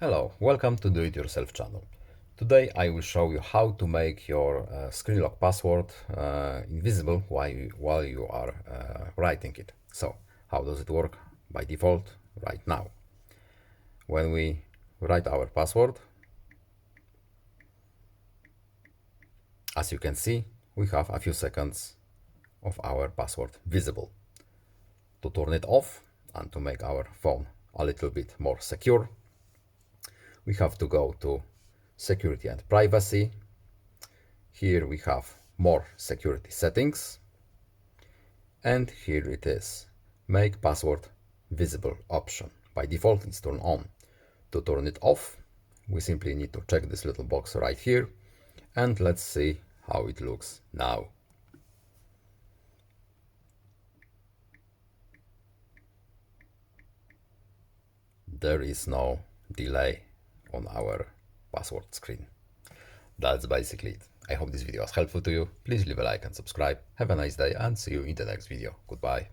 Hello, welcome to Do It Yourself channel. Today I will show you how to make your screen lock password invisible while you are writing it. So, how does it work? By default, right now. When we write our password, as you can see, we have a few seconds of our password visible. To turn it off and to make our phone a little bit more secure, we have to go to Security and Privacy. Here we have more security settings. And here it is, Make Password Visible option. By default, it's turned on. To turn it off, we simply need to check this little box right here. And let's see how it looks now. There is no delay on our password screen. That's basically it. I hope this video was helpful to you. Please leave a like and subscribe. Have a nice day and see you in the next video. Goodbye.